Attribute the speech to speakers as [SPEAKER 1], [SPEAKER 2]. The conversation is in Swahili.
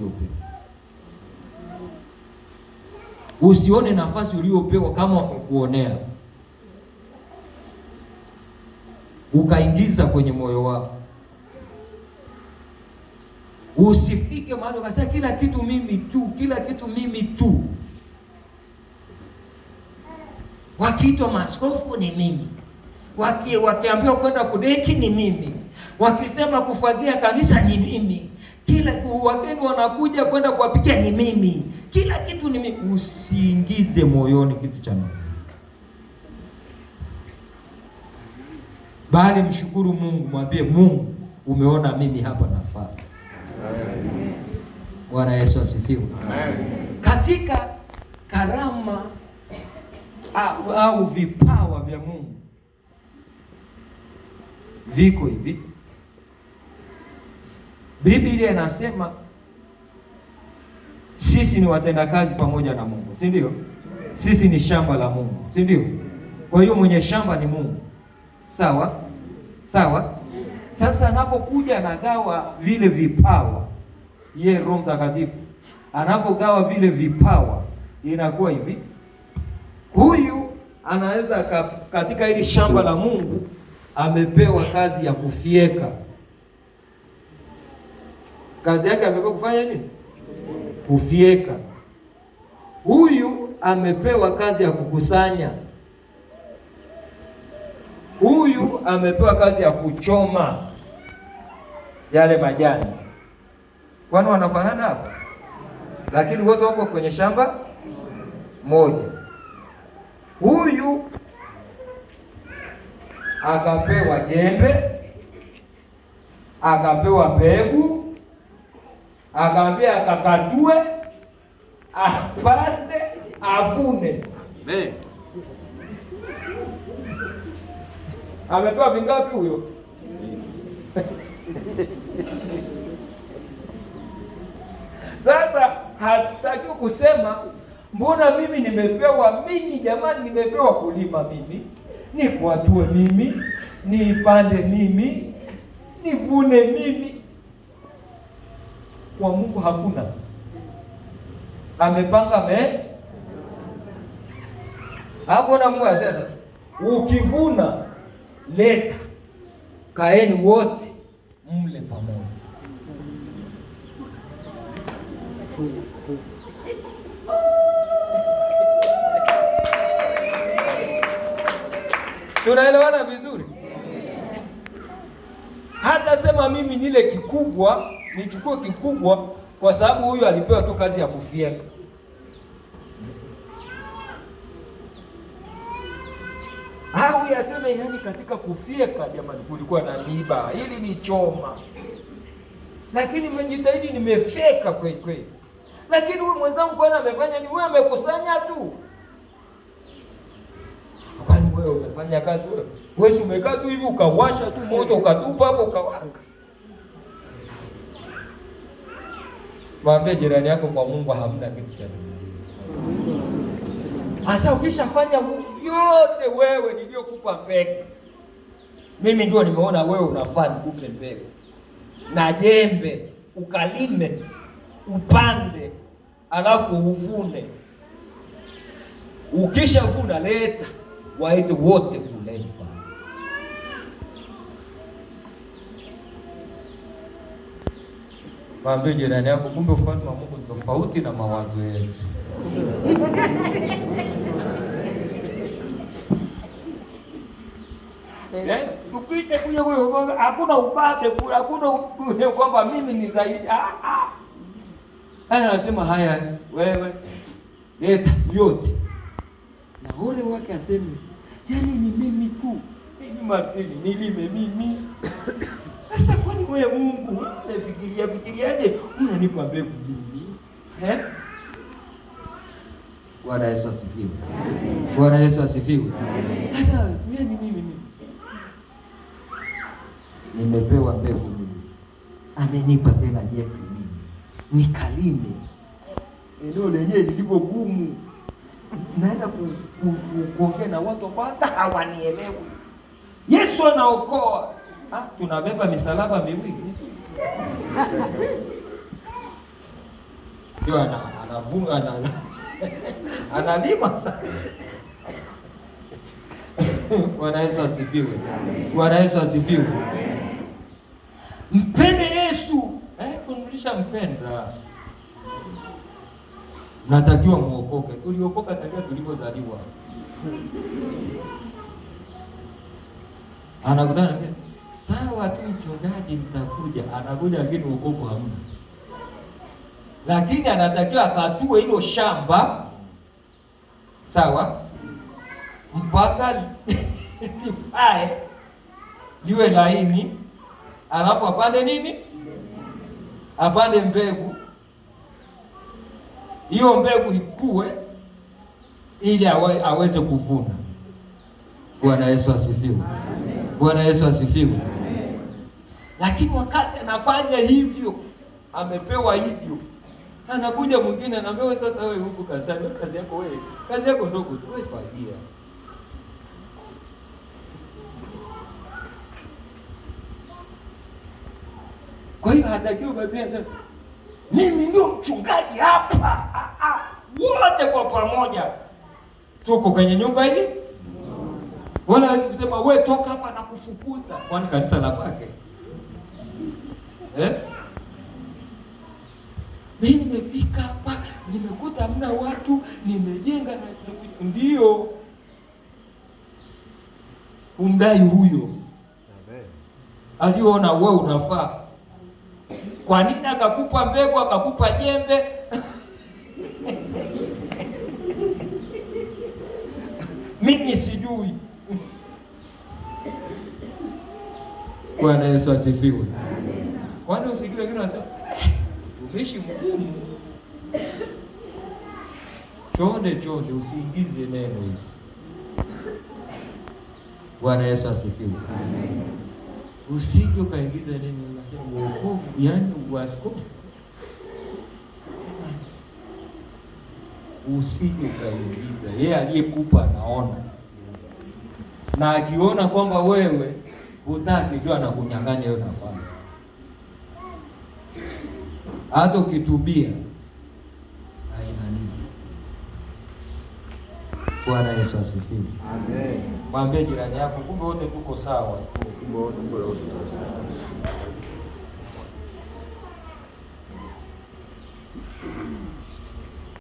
[SPEAKER 1] uliopewa. Usione nafasi uliopewa kama wamekuonea, ukaingiza kwenye moyo wako. Usifike mahali ukasema kila kitu mimi tu, kila kitu mimi tu. Wakiitwa maaskofu ni mimi, wakiambiwa kwenda kudeki ni mimi, wakisema kufagia kanisa ni mimi, kila wageni wanakuja kwenda kuwapikia ni mimi, kila kitu ni mimi. Usiingize moyoni kitu cha Mungu, bali mshukuru Mungu, mwambie Mungu, umeona mimi hapa nafaa. Bwana Yesu asifiwe. Katika karama au vipawa vya Mungu viko hivi. Biblia inasema sisi ni watendakazi pamoja na Mungu, si ndio? Sisi ni shamba la Mungu, si ndio? Kwa hiyo mwenye shamba ni Mungu. Sawa? Sawa? Sasa anapokuja anagawa vile vipawa, yeye Roho Mtakatifu anapogawa vile vipawa, inakuwa hivi. Huyu anaweza katika hili shamba la Mungu amepewa kazi ya kufyeka. Kazi yake amepewa kufanya nini? Kufyeka. Huyu amepewa kazi ya kukusanya. Huyu amepewa kazi ya kuchoma yale majani. Kwani wanafanana hapa? Lakini wote wako kwenye shamba moja. Huyu akapewa jembe, akapewa mbegu, akaambia akakatue, apande, avune.
[SPEAKER 2] Amen.
[SPEAKER 1] Amepewa vingapi huyo? Sasa hatutaki kusema mbona mimi nimepewa, mimi jamani, nimepewa kulima mimi, nikuatue mimi, nipande mimi, nivune mimi. Kwa Mungu hakuna. Amepanga hapo na Mungu sasa, ukivuna leta, kaeni wote mle pamoja. Tunaelewana vizuri? Hata sema mimi nile kikubwa, nichukue kikubwa, kwa sababu huyu alipewa tu kazi ya kufyeka. Au yaseme yani katika kufyeka jamani kulikuwa na miba, ili ni choma, lakini nimejitahidi nimefyeka kweli kweli. Lakini huyu mwenzangu kwani amefanya ni wewe amekusanya tu. Kwani wewe umefanya kazi wewe? Wewe umekaa tu hivi ukawasha tu moto ukatupa hapo ukawaka. Mwambie jirani yako, kwa Mungu hamna kitu cha Mungu. Asa ukishafanya yote wewe niliyokupa mbegu, mimi ndio nimeona wewe unafaa nikupe mbegu na jembe, ukalime, upande, alafu uvune. Ukishavuna leta, waite wote kuleni pale. Mwambie jirani yako, kumbe ufalme wa Mungu ni tofauti na mawazo yetu. Tukite kuja huyo, hakuna ubabe, hakuna kwamba mimi ni zaidi. Anasema haya, wewe leta yote, na ule wake aseme yani ni mimi tu, mimi Martini nilime mimi. Sasa kwani wewe Mungu fikiriaje unanipa mbegu mimi? Bwana Yesu asifiwe. Bwana Yesu asifiwe. Sasa mimi nimepewa mbegu mimi, amenipa tena jembe mimi, nikalime eneo lenyewe lilivyo gumu. Naenda kuongea na watu ambao hata hawanielewi. Yesu anaokoa. Tunabeba misalaba miwili. ndio anavunga analima sasa. Bwana Yesu asifiwe. Bwana Yesu asifiwe. Mpende Yesu. Kumlisha mpenda. Natakiwa muokoke. Tuliokoka tangia tulipozaliwa. Anakutana sawa tu mchungaji nitakuja, anakuja lakini wokovu hamna. Lakini anatakiwa akatue hilo shamba. Sawa? Mpaka lifae liwe laini, alafu apande nini? Apande mbegu. Hiyo mbegu ikue ili aweze kuvuna. Bwana Yesu asifiwe. Bwana Yesu asifiwe. Lakini wakati anafanya hivyo, amepewa hivyo, anakuja mwingine anaambiwa sasa wewe huko kazini, kazi yako ndogo tu, wewe fagia. Kwa hiyo hatakiwa Biblia inasema mimi ndio mchungaji hapa. Wote kwa pamoja tuko kwenye nyumba hii. Wala kusema wewe toka hapa na kufukuza, kwani kanisa la kwake. Mimi nimefika hapa, nimekuta hamna watu, nimejenga na ndio umdai huyo. Aliona wewe unafaa. Kwa nini akakupa mbegu, akakupa jembe? Mimi sijui. Bwana Yesu asifiwe. Kwani usikie wengine wanasema umeshi mgumu. Chonde usiingize neno hili. Bwana Yesu asifiwe. Amen. Usije kaingiza neno unasema wokovu, yani uaskofu. Usije kaingiza. Yeye aliyekupa anaona. Na akiona kwamba wewe hutaki, ndio anakunyang'anya hiyo nafasi. Hata ukitubia haina nini. Bwana Yesu asifiwe. Amen. Mwambie jirani yako kumbe wote tuko sawa. Kumbe wote tuko sawa.